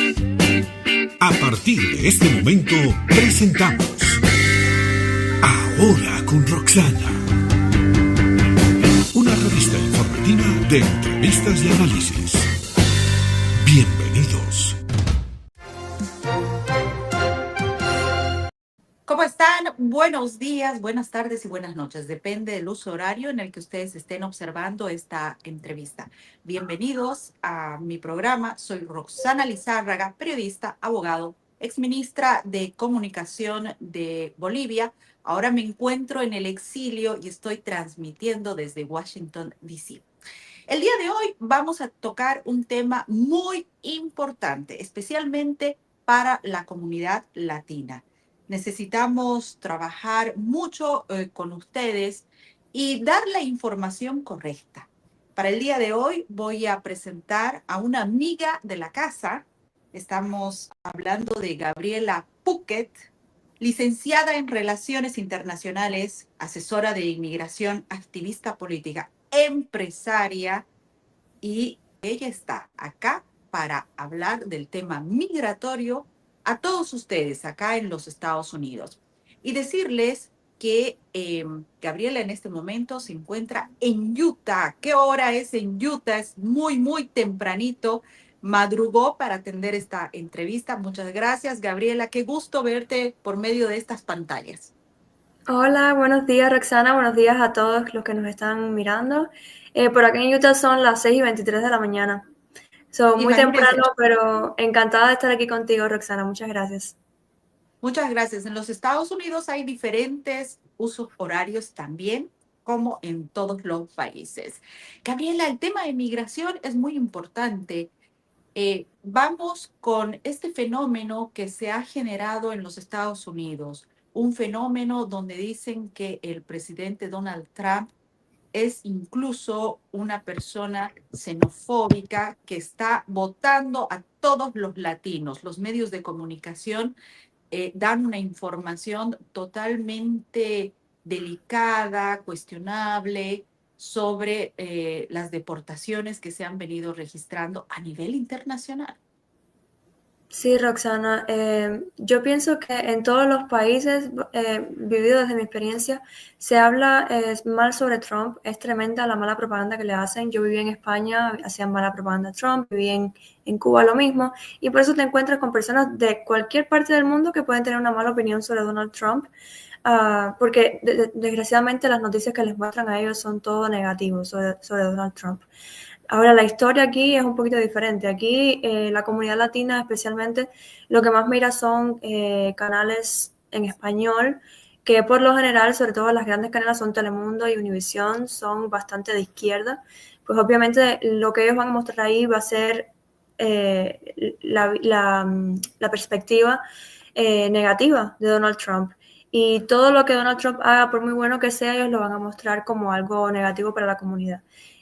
A partir de este momento, presentamos Ahora con Roxana, una revista informativa de entrevistas y análisis. Bienvenidos. ¿Cómo están? Buenos días, buenas tardes y buenas noches. Depende del uso horario en el que ustedes estén observando esta entrevista. Bienvenidos a mi programa. Soy Roxana Lizárraga, periodista, abogado, exministra de Comunicación de Bolivia. Ahora me encuentro en el exilio y estoy transmitiendo desde Washington, D.C. El día de hoy vamos a tocar un tema muy importante, especialmente para la comunidad latina. Necesitamos trabajar mucho con ustedes y dar la información correcta. Para el día de hoy voy a presentar a una amiga de la casa. Estamos hablando de Gabriela Puckett, licenciada en Relaciones Internacionales, asesora de inmigración, activista política, empresaria, y ella está acá para hablar del tema migratorio a todos ustedes acá en los Estados Unidos. Y decirles que Gabriela en este momento se encuentra en Utah. ¿Qué hora es en Utah? Es muy, muy tempranito. Madrugó para atender esta entrevista. Muchas gracias, Gabriela. Qué gusto verte por medio de estas pantallas. Hola, buenos días Roxana, buenos días a todos los que nos están mirando. Por acá en Utah son las 6:23 de la mañana. Son muy Imagínense. temprano, pero encantada de estar aquí contigo, Roxana. Muchas gracias. Muchas gracias. En los Estados Unidos hay diferentes usos horarios también, como en todos los países. Gabriela, el tema de migración es muy importante. Vamos con este fenómeno que se ha generado en los Estados Unidos, un fenómeno donde dicen que el presidente Donald Trump es incluso una persona xenofóbica que está votando a todos los latinos. Los medios de comunicación dan una información totalmente delicada, cuestionable, sobre las deportaciones que se han venido registrando a nivel internacional. Sí, Roxana, yo pienso que en todos los países, vivido desde mi experiencia, se habla mal sobre Trump. Es tremenda la mala propaganda que le hacen. Yo viví en España, hacían mala propaganda a Trump, viví en Cuba lo mismo, y por eso te encuentras con personas de cualquier parte del mundo que pueden tener una mala opinión sobre Donald Trump, porque desgraciadamente las noticias que les muestran a ellos son todo negativo sobre Donald Trump. Ahora, la historia aquí es un poquito diferente. Aquí la comunidad latina especialmente lo que más mira son canales en español, que por lo general, sobre todo las grandes cadenas son Telemundo y Univisión, son bastante de izquierda. Pues obviamente lo que ellos van a mostrar ahí va a ser la perspectiva negativa de Donald Trump. Y todo lo que Donald Trump haga, por muy bueno que sea, ellos lo van a mostrar como algo negativo para la comunidad.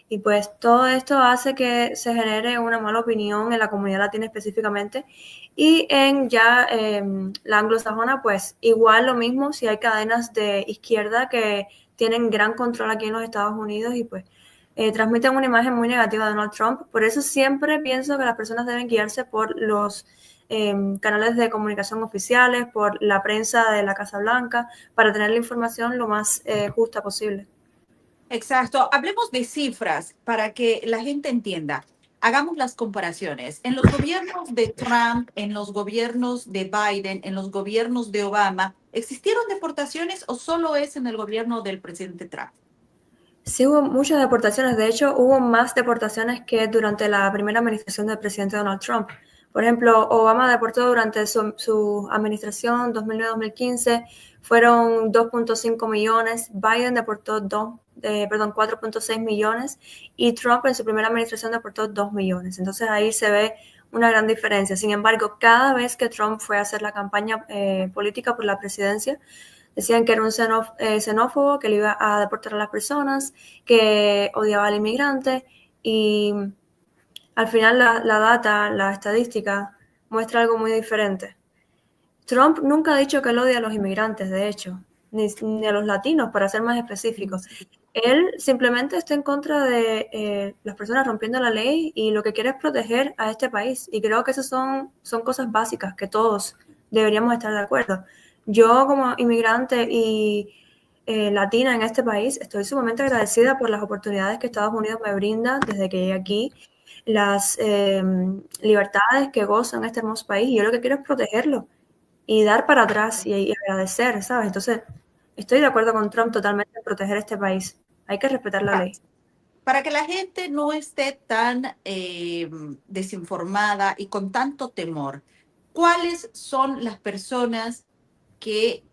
Y pues todo esto hace que se genere una mala opinión en la comunidad latina específicamente. Y en ya la anglosajona, pues igual lo mismo, si hay cadenas de izquierda que tienen gran control aquí en los Estados Unidos y pues transmiten una imagen muy negativa de Donald Trump. Por eso siempre pienso que las personas deben guiarse por los canales de comunicación oficiales, por la prensa de la Casa Blanca, para tener la información lo más justa posible. Exacto. Hablemos de cifras para que la gente entienda. Hagamos las comparaciones. En los gobiernos de Trump, en los gobiernos de Biden, en los gobiernos de Obama, ¿existieron deportaciones o solo es en el gobierno del presidente Trump? Sí, hubo muchas deportaciones. De hecho, hubo más deportaciones que durante la primera administración del presidente Donald Trump. Por ejemplo, Obama deportó durante su administración 2009-2015, fueron 2.5 millones. Biden deportó 4.6 millones y Trump en su primera administración deportó 2 millones. Entonces ahí se ve una gran diferencia. Sin embargo, cada vez que Trump fue a hacer la campaña política por la presidencia, decían que era un xenófobo, que le iba a deportar a las personas, que odiaba al inmigrante y al final la data, la estadística muestra algo muy diferente. Trump nunca ha dicho que él odia a los inmigrantes, de hecho. ni a los latinos, para ser más específicos. Él simplemente está en contra de las personas rompiendo la ley y lo que quiere es proteger a este país. Y creo que esas son cosas básicas que todos deberíamos estar de acuerdo. Yo como inmigrante y latina en este país estoy sumamente agradecida por las oportunidades que Estados Unidos me brinda desde que llegué aquí, las libertades que gozo en este hermoso país. Y yo lo que quiero es protegerlo y dar para atrás y agradecer, ¿sabes? Entonces, estoy de acuerdo con Trump totalmente en proteger este país. Hay que respetar la ley. Para que la gente no esté tan desinformada y con tanto temor, ¿cuáles son las personas que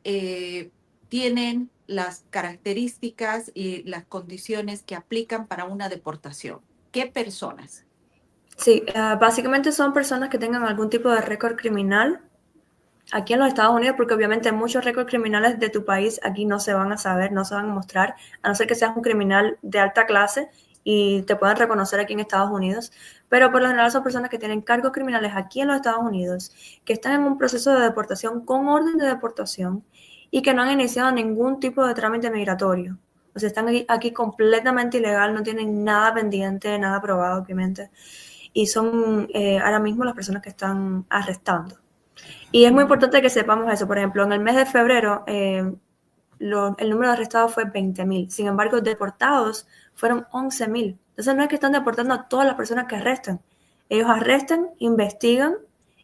tienen las características y las condiciones que aplican para una deportación? ¿Qué personas? Sí, básicamente son personas que tengan algún tipo de récord criminal aquí en los Estados Unidos, porque obviamente muchos récords criminales de tu país aquí no se van a saber, no se van a mostrar, a no ser que seas un criminal de alta clase y te puedan reconocer aquí en Estados Unidos. Pero por lo general son personas que tienen cargos criminales aquí en los Estados Unidos, que están en un proceso de deportación con orden de deportación y que no han iniciado ningún tipo de trámite migratorio. O sea, están aquí completamente ilegal, no tienen nada pendiente, nada aprobado, obviamente. Y son ahora mismo las personas que están arrestando. Y es muy importante que sepamos eso. Por ejemplo, en el mes de febrero el número de arrestados fue 20,000. Sin embargo, deportados fueron 11,000. Entonces no es que están deportando a todas las personas que arrestan. Ellos arrestan, investigan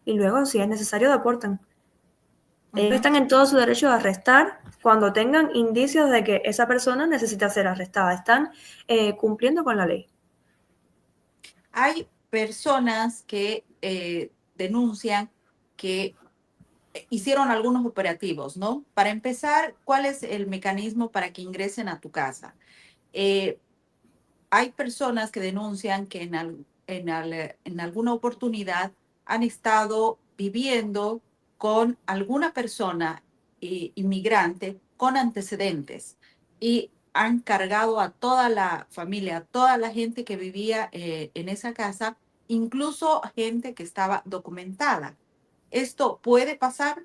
y luego, si es necesario, deportan. Ellos están en todo su derecho de arrestar cuando tengan indicios de que esa persona necesita ser arrestada. Están cumpliendo con la ley. Hay personas que denuncian que hicieron algunos operativos, ¿no? Para empezar, ¿cuál es el mecanismo para que ingresen a tu casa? Hay personas que denuncian que en alguna oportunidad han estado viviendo con alguna persona inmigrante con antecedentes y han cargado a toda la familia, a toda la gente que vivía en esa casa, incluso gente que estaba documentada. ¿Esto puede pasar?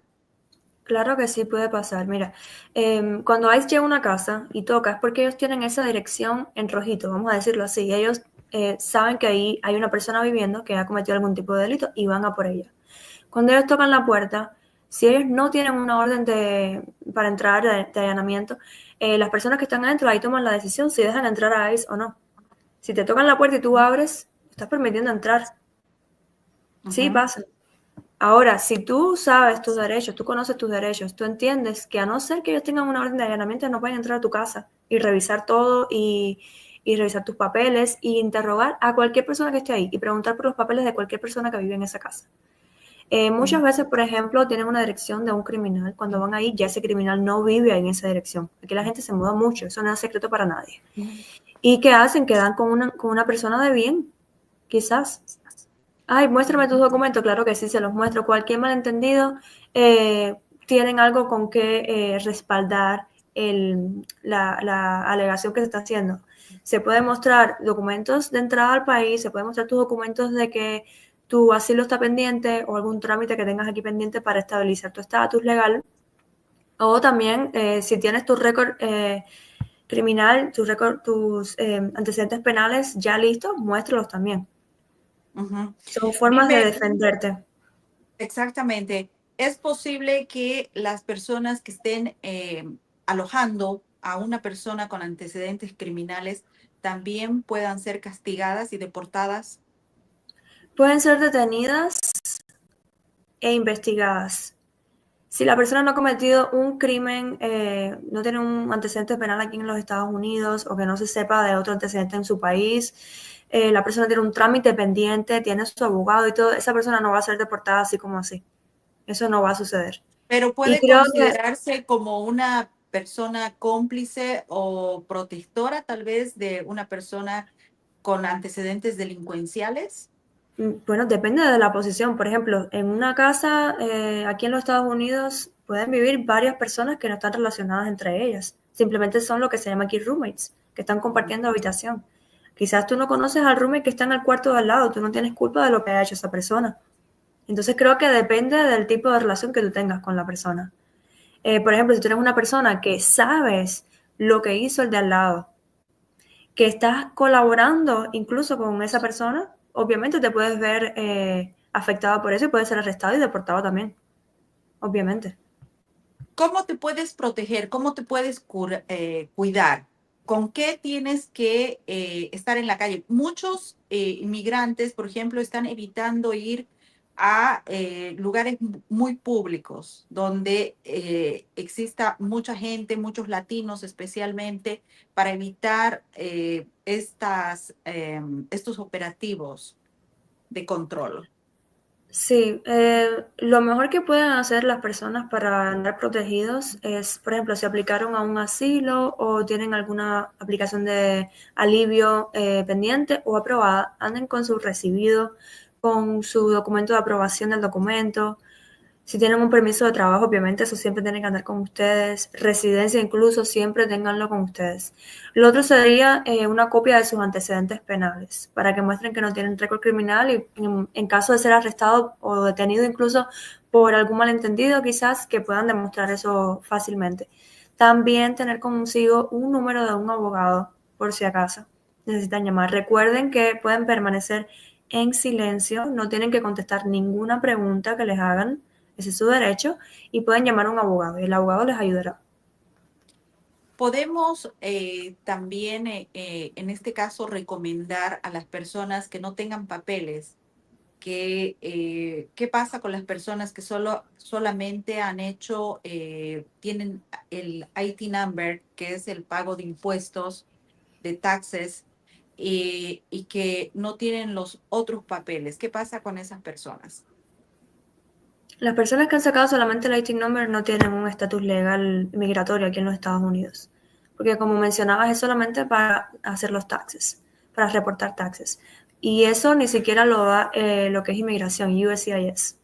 Claro que sí puede pasar. Mira, cuando ICE llega a una casa y toca, es porque ellos tienen esa dirección en rojito, vamos a decirlo así. Ellos saben que ahí hay una persona viviendo que ha cometido algún tipo de delito y van a por ella. Cuando ellos tocan la puerta, si ellos no tienen una orden para entrar de allanamiento, las personas que están adentro ahí toman la decisión si dejan entrar a ICE o no. Si te tocan la puerta y tú abres, estás permitiendo entrar. Sí, pasa. Ahora, si tú sabes tus derechos, tú conoces tus derechos, tú entiendes que a no ser que ellos tengan una orden de allanamiento, no pueden entrar a tu casa y revisar todo y revisar tus papeles e interrogar a cualquier persona que esté ahí y preguntar por los papeles de cualquier persona que vive en esa casa. Muchas veces, por ejemplo, tienen una dirección de un criminal. Cuando van ahí, ya ese criminal no vive ahí en esa dirección. Aquí la gente se muda mucho, eso no es secreto para nadie. ¿Y qué hacen? Quedan con una persona de bien, quizás. Ay, muéstrame tus documentos. Claro que sí, se los muestro. Cualquier malentendido, tienen algo con que respaldar la alegación que se está haciendo. Se puede mostrar documentos de entrada al país, se puede mostrar tus documentos de que tu asilo está pendiente o algún trámite que tengas aquí pendiente para estabilizar tu estatus legal. O también, si tienes tu récord criminal, tus antecedentes penales ya listos, muéstralos también. Son formas de defenderte. Exactamente. Es posible que las personas que estén alojando a una persona con antecedentes criminales también puedan ser castigadas y deportadas. Pueden ser detenidas e investigadas. Si la persona no ha cometido un crimen, no tiene un antecedente penal aquí en los Estados Unidos o que no se sepa de otro antecedente en su país, la persona tiene un trámite pendiente, tiene su abogado y todo, esa persona no va a ser deportada así como así. Eso no va a suceder. Pero puede considerarse como una persona cómplice o protectora tal vez de una persona con antecedentes delincuenciales. Bueno, depende de la posición. Por ejemplo, en una casa aquí en los Estados Unidos pueden vivir varias personas que no están relacionadas entre ellas. Simplemente son lo que se llama aquí roommates, que están compartiendo habitación. Quizás tú no conoces al roommate que está en el cuarto de al lado, tú no tienes culpa de lo que ha hecho esa persona. Entonces creo que depende del tipo de relación que tú tengas con la persona. Por ejemplo, si tú eres una persona que sabes lo que hizo el de al lado, que estás colaborando incluso con esa persona, obviamente te puedes ver afectado por eso y puedes ser arrestado y deportado también, obviamente. ¿Cómo te puedes proteger? ¿Cómo te puedes cuidar? ¿Con qué tienes que estar en la calle? Muchos inmigrantes, por ejemplo, están evitando ir a lugares muy públicos, donde exista mucha gente, muchos latinos especialmente, para evitar estos operativos de control. Sí, lo mejor que pueden hacer las personas para andar protegidos es, por ejemplo, si aplicaron a un asilo o tienen alguna aplicación de alivio pendiente o aprobada, anden con su recibido, con su documento de aprobación del documento. Si tienen un permiso de trabajo, obviamente eso siempre tiene que andar con ustedes. Residencia incluso, siempre ténganlo con ustedes. Lo otro sería una copia de sus antecedentes penales, para que muestren que no tienen récord criminal y en caso de ser arrestado o detenido incluso por algún malentendido, quizás que puedan demostrar eso fácilmente. También tener consigo un número de un abogado, por si acaso necesitan llamar. Recuerden que pueden permanecer en silencio, no tienen que contestar ninguna pregunta que les hagan. Ese es su derecho y pueden llamar a un abogado y el abogado les ayudará. Podemos también, en este caso, recomendar a las personas que no tengan papeles, qué pasa con las personas que solamente han hecho, tienen el IT number, que es el pago de impuestos, de taxes, y que no tienen los otros papeles. ¿Qué pasa con esas personas? Las personas que han sacado solamente el IT number no tienen un estatus legal migratorio aquí en los Estados Unidos, porque como mencionabas es solamente para hacer los taxes, para reportar taxes. Y eso ni siquiera lo da lo que es inmigración, USCIS.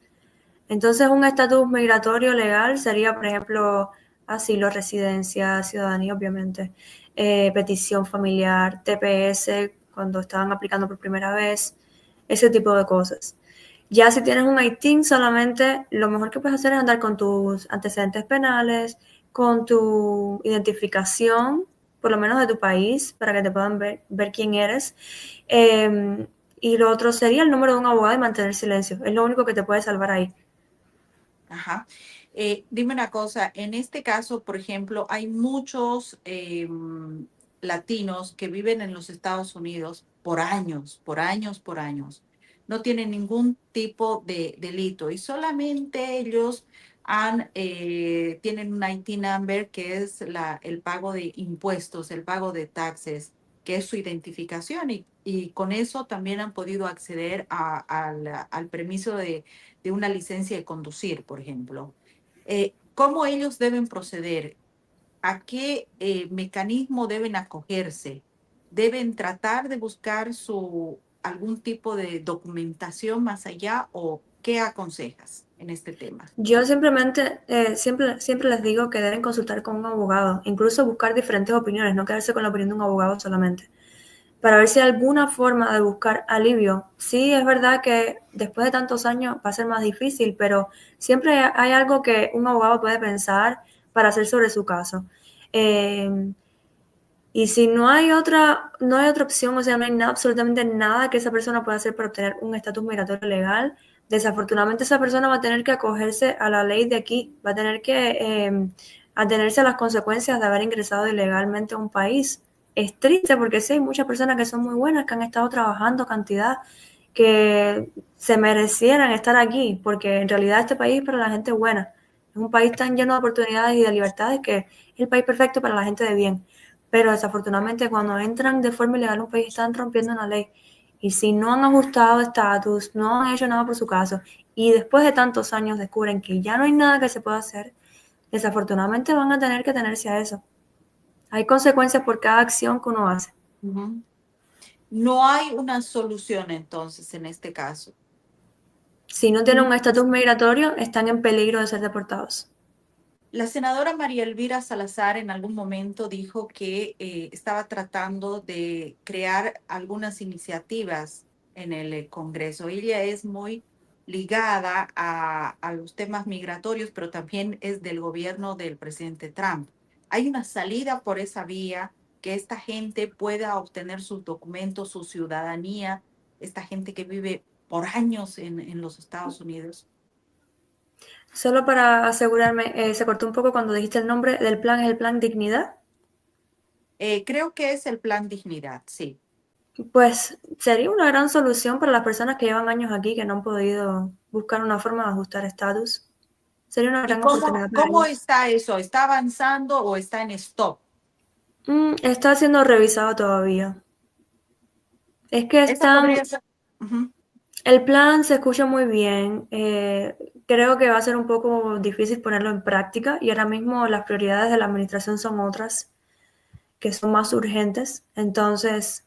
Entonces un estatus migratorio legal sería, por ejemplo, asilo, residencia, ciudadanía, obviamente, petición familiar, TPS, cuando estaban aplicando por primera vez, ese tipo de cosas. Ya si tienes un ITIN solamente, lo mejor que puedes hacer es andar con tus antecedentes penales, con tu identificación, por lo menos de tu país, para que te puedan ver quién eres. Y lo otro sería el número de un abogado y mantener silencio. Es lo único que te puede salvar ahí. Ajá. Dime una cosa, en este caso, por ejemplo, hay muchos latinos que viven en los Estados Unidos por años, por años, por años. No tienen ningún tipo de delito y solamente ellos tienen un IT number que es el pago de impuestos, el pago de taxes, que es su identificación y con eso también han podido acceder al permiso de una licencia de conducir, por ejemplo. ¿Cómo ellos deben proceder? ¿A qué mecanismo deben acogerse? ¿Deben tratar de buscar algún tipo de documentación más allá o qué aconsejas en este tema? Yo simplemente, siempre les digo que deben consultar con un abogado, incluso buscar diferentes opiniones, no quedarse con la opinión de un abogado solamente, para ver si hay alguna forma de buscar alivio. Sí, es verdad que después de tantos años va a ser más difícil, pero siempre hay algo que un abogado puede pensar para hacer sobre su caso. Eh, y si no hay otra opción, o sea, no hay nada, absolutamente nada que esa persona pueda hacer para obtener un estatus migratorio legal, desafortunadamente esa persona va a tener que acogerse a la ley de aquí, va a tener que atenerse a las consecuencias de haber ingresado ilegalmente a un país. Es triste porque sí, hay muchas personas que son muy buenas, que han estado trabajando cantidad, que se merecieran estar aquí, porque en realidad este país es para la gente buena. Es un país tan lleno de oportunidades y de libertades que es el país perfecto para la gente de bien. Pero desafortunadamente cuando entran de forma ilegal a un país están rompiendo una ley. Y si no han ajustado estatus, no han hecho nada por su caso, y después de tantos años descubren que ya no hay nada que se pueda hacer, desafortunadamente van a tener que tenerse a eso. Hay consecuencias por cada acción que uno hace. Ujú. No hay una solución entonces en este caso. Si no tienen un estatus migratorio, están en peligro de ser deportados. La senadora María Elvira Salazar en algún momento dijo que estaba tratando de crear algunas iniciativas en el Congreso. Ella es muy ligada a los temas migratorios, pero también es del gobierno del presidente Trump. ¿Hay una salida por esa vía, que esta gente pueda obtener sus documentos, su ciudadanía, esta gente que vive por años en los Estados Unidos? Solo para asegurarme, se cortó un poco cuando dijiste el nombre del plan, ¿es el plan Dignidad? Creo que es el Plan Dignidad, sí. Pues sería una gran solución para las personas que llevan años aquí, que no han podido buscar una forma de ajustar estatus. Sería una ¿Y gran oportunidad para cómo ellos. está eso? ¿Está avanzando o está en stop? Está siendo revisado todavía. Es que Esa podría ser. Ujú. el plan se escucha muy bien. Creo que va a ser un poco difícil ponerlo en práctica y ahora mismo las prioridades de la administración son otras, que son más urgentes. Entonces,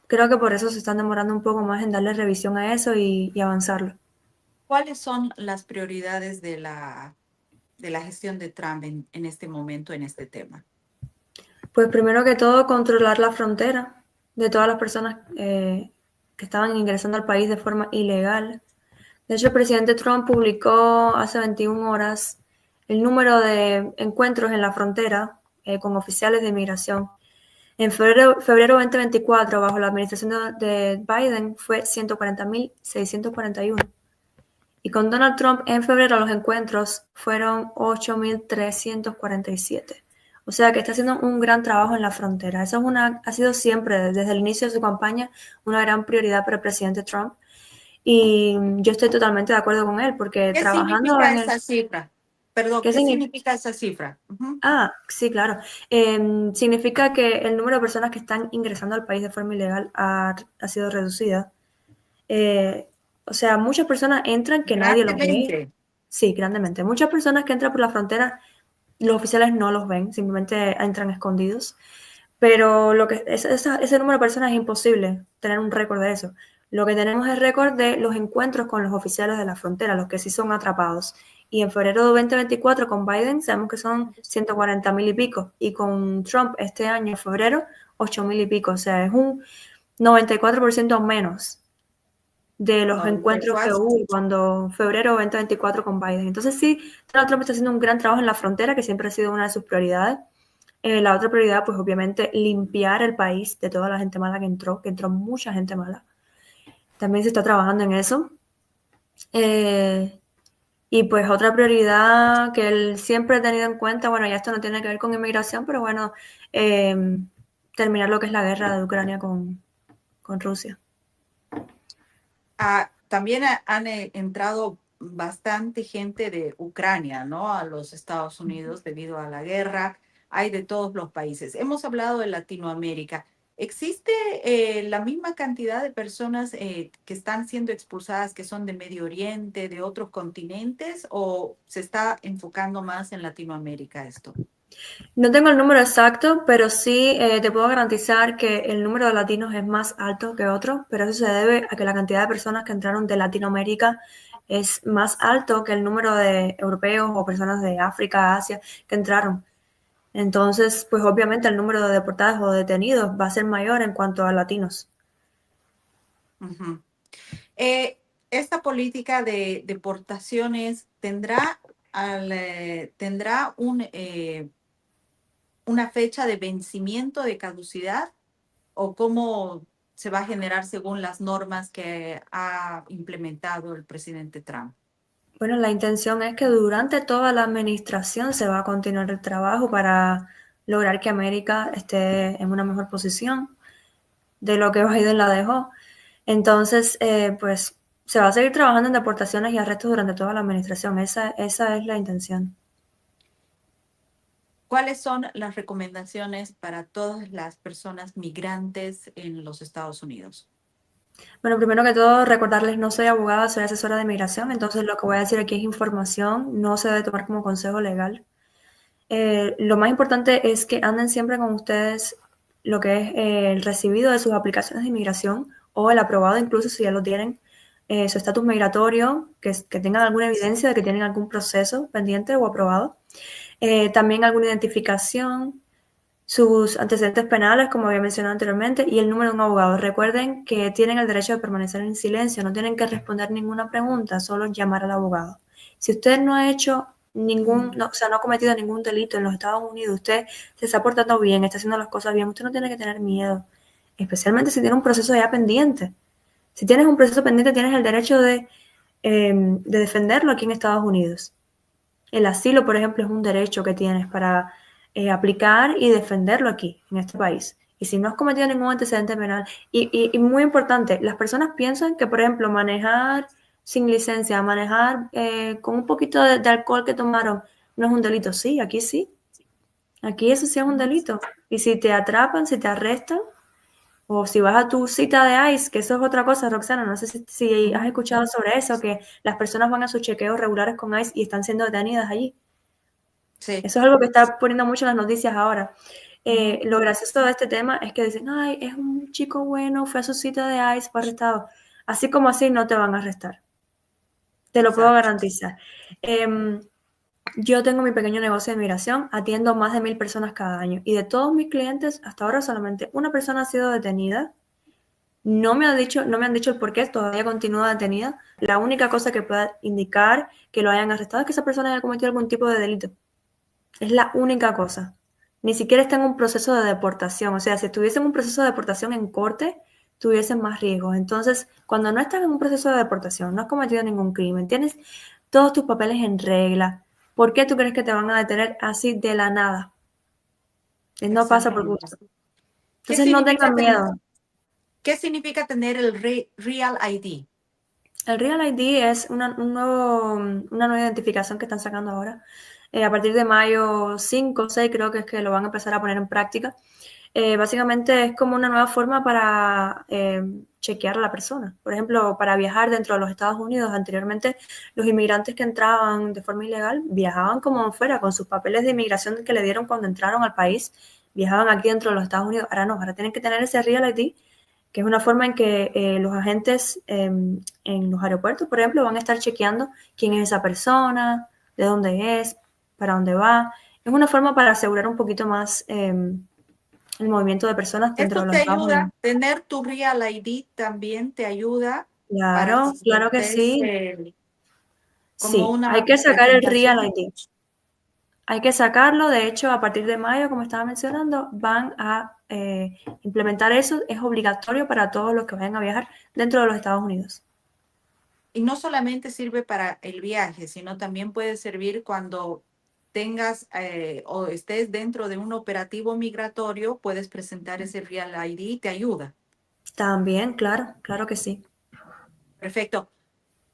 creo que por eso se están demorando un poco más en darle revisión a eso y avanzarlo. ¿Cuáles son las prioridades de la gestión de Trump en este momento, en este tema? Pues primero que todo, controlar la frontera de todas las personas que estaban ingresando al país de forma ilegal. De hecho, el presidente Trump publicó hace 21 horas el número de encuentros en la frontera con oficiales de inmigración. En febrero 2024, bajo la administración de Biden, fue 140.641. Y con Donald Trump en febrero los encuentros fueron 8.347. O sea que está haciendo un gran trabajo en la frontera. Eso ha sido siempre, desde el inicio de su campaña, una gran prioridad para el presidente Trump. Y yo estoy totalmente de acuerdo con él, porque ¿Qué trabajando significa en el... esa cifra? Perdón, ¿Qué ¿qué significa? significa esa cifra? Ujú. Sí, claro. Significa que el número de personas que están ingresando al país de forma ilegal ha sido reducida. Eh, o sea, muchas personas entran que nadie los ve. Grandemente. Sí, grandemente. Muchas personas que entran por la frontera, los oficiales no los ven, simplemente entran escondidos. Pero ese número de personas es imposible tener un récord de eso. Lo que tenemos es récord de los encuentros con los oficiales de la frontera, los que sí son atrapados. Y en febrero de 2024 con Biden sabemos que son 140.000 y pico. Y con Trump este año, en febrero, 8.000 y pico. O sea, es un 94% menos de los encuentros que 94. hubo cuando febrero 2024 con Biden. Entonces sí, Donald Trump está haciendo un gran trabajo en la frontera, que siempre ha sido una de sus prioridades. La otra prioridad, pues obviamente, limpiar el país de toda la gente mala que entró mucha gente mala. También se está trabajando en eso. Eh, y pues otra prioridad que él siempre ha tenido en cuenta, bueno, ya esto no tiene que ver con inmigración, pero bueno, terminar lo que es la guerra de Ucrania con Rusia. También han entrado bastante gente de Ucrania, ¿no? A los Estados Unidos debido a la guerra. Hay de todos los países. Hemos hablado de Latinoamérica. ¿Existe la misma cantidad de personas que están siendo expulsadas que son de Medio Oriente, de otros continentes, o se está enfocando más en Latinoamérica esto? No tengo el número exacto, pero sí te puedo garantizar que el número de latinos es más alto que otros, pero eso se debe a que la cantidad de personas que entraron de Latinoamérica es más alto que el número de europeos o personas de África, Asia que entraron. Entonces, pues obviamente el número de deportados o detenidos va a ser mayor en cuanto a latinos. Ujú. Esta política de deportaciones tendrá una fecha de vencimiento, de caducidad, o cómo se va a generar según las normas que ha implementado el presidente Trump. Bueno, la intención es que durante toda la administración se va a continuar el trabajo para lograr que América esté en una mejor posición de lo que Biden la dejó. Entonces, pues se va a seguir trabajando en deportaciones y arrestos durante toda la administración. Esa es la intención. ¿Cuáles son las recomendaciones para todas las personas migrantes en los Estados Unidos? Bueno, primero que todo, recordarles, no soy abogada, soy asesora de inmigración, entonces lo que voy a decir aquí es información, no se debe tomar como consejo legal. Lo más importante es que anden siempre con ustedes lo que es el recibido de sus aplicaciones de inmigración o el aprobado, incluso si ya lo tienen, su estatus migratorio, que tengan alguna evidencia de que tienen algún proceso pendiente o aprobado. También alguna identificación, sus antecedentes penales, como había mencionado anteriormente, y el número de un abogado. Recuerden que tienen el derecho de permanecer en silencio, no tienen que responder ninguna pregunta, solo llamar al abogado. Si usted no ha hecho no ha cometido ningún delito en los Estados Unidos, usted se está portando bien, está haciendo las cosas bien, usted no tiene que tener miedo, especialmente si tiene un proceso ya pendiente. Si tienes un proceso pendiente, tienes el derecho de defenderlo aquí en Estados Unidos. El asilo, por ejemplo, es un derecho que tienes para aplicar y defenderlo aquí, en este país. Y si no has cometido ningún antecedente penal, y muy importante, las personas piensan que, por ejemplo, manejar sin licencia, manejar con un poquito de alcohol que tomaron, no es un delito. Sí, aquí sí. Aquí eso sí es un delito. Y si te atrapan, si te arrestan, o si vas a tu cita de ICE, que eso es otra cosa, Roxana, no sé si has escuchado sobre eso, que las personas van a sus chequeos regulares con ICE y están siendo detenidas allí. Sí. Eso es algo que está poniendo mucho en las noticias ahora. Lo gracioso de este tema es que dicen, ay, es un chico bueno, fue a su cita de ICE, fue arrestado. Así como así no te van a arrestar. Te lo puedo garantizar. Yo tengo mi pequeño negocio de migración, atiendo más de 1000 personas cada año y de todos mis clientes, hasta ahora solamente una persona ha sido detenida. No me han dicho el por qué, todavía continúa detenida. La única cosa que pueda indicar que lo hayan arrestado es que esa persona haya cometido algún tipo de delito. Es la única cosa. Ni siquiera está en un proceso de deportación. O sea, si estuviese en un proceso de deportación en corte, tuviesen más riesgos. Entonces, cuando no estás en un proceso de deportación, no has cometido ningún crimen, tienes todos tus papeles en regla, ¿por qué tú crees que te van a detener así de la nada? No pasa por gusto. Entonces, no tengan miedo. ¿Qué significa tener el Real ID? El Real ID es una nueva identificación que están sacando ahora. A partir de mayo 5 o 6 creo que es que lo van a empezar a poner en práctica. Básicamente es como una nueva forma para chequear a la persona. Por ejemplo, para viajar dentro de los Estados Unidos, anteriormente los inmigrantes que entraban de forma ilegal viajaban como fuera con sus papeles de inmigración que le dieron cuando entraron al país, viajaban aquí dentro de los Estados Unidos. Ahora no, ahora tienen que tener ese Real ID, que es una forma en que los agentes en los aeropuertos, por ejemplo, van a estar chequeando quién es esa persona, de dónde es, para dónde va. Es una forma para asegurar un poquito más el movimiento de personas dentro de los Estados Unidos. Tener tu Real ID también te ayuda. Claro, claro que sí. Sí, hay que sacar el Real ID. Hay que sacarlo. De hecho, a partir de mayo, como estaba mencionando, van a implementar eso. Es obligatorio para todos los que vayan a viajar dentro de los Estados Unidos. Y no solamente sirve para el viaje, sino también puede servir cuando tengas o estés dentro de un operativo migratorio, puedes presentar ese Real ID y te ayuda. También, claro, claro que sí. Perfecto.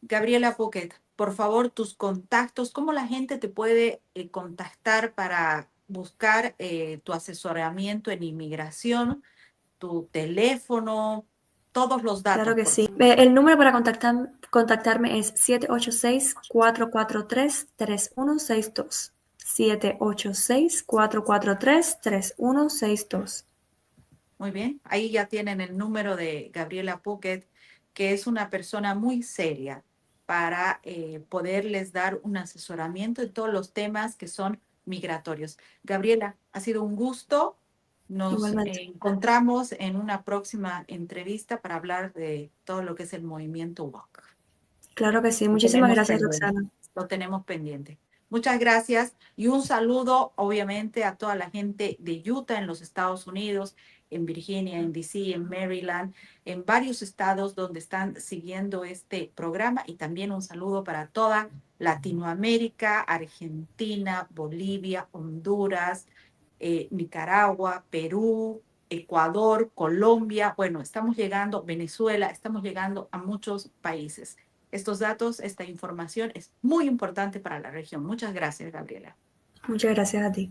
Gabriela Puckett, por favor, tus contactos, ¿cómo la gente te puede contactar para buscar tu asesoramiento en inmigración, tu teléfono, todos los datos? Claro que sí. El número para contactarme es 786-443-3162. 786-443-3162. Muy bien, ahí ya tienen el número de Gabriela Puckett, que es una persona muy seria para poderles dar un asesoramiento en todos los temas que son migratorios. Gabriela, ha sido un gusto. Nos encontramos en una próxima entrevista para hablar de todo lo que es el movimiento WOC. Claro que sí. Muchísimas gracias, Roxana. Lo tenemos pendiente. Muchas gracias y un saludo, obviamente, a toda la gente de Utah en los Estados Unidos, en Virginia, en DC, en Maryland, en varios estados donde están siguiendo este programa, y también un saludo para toda Latinoamérica, Argentina, Bolivia, Honduras, Nicaragua, Perú, Ecuador, Colombia. Bueno, estamos llegando, Venezuela, estamos llegando a muchos países. Estos datos, esta información es muy importante para la región. Muchas gracias, Gabriela. Muchas gracias a ti.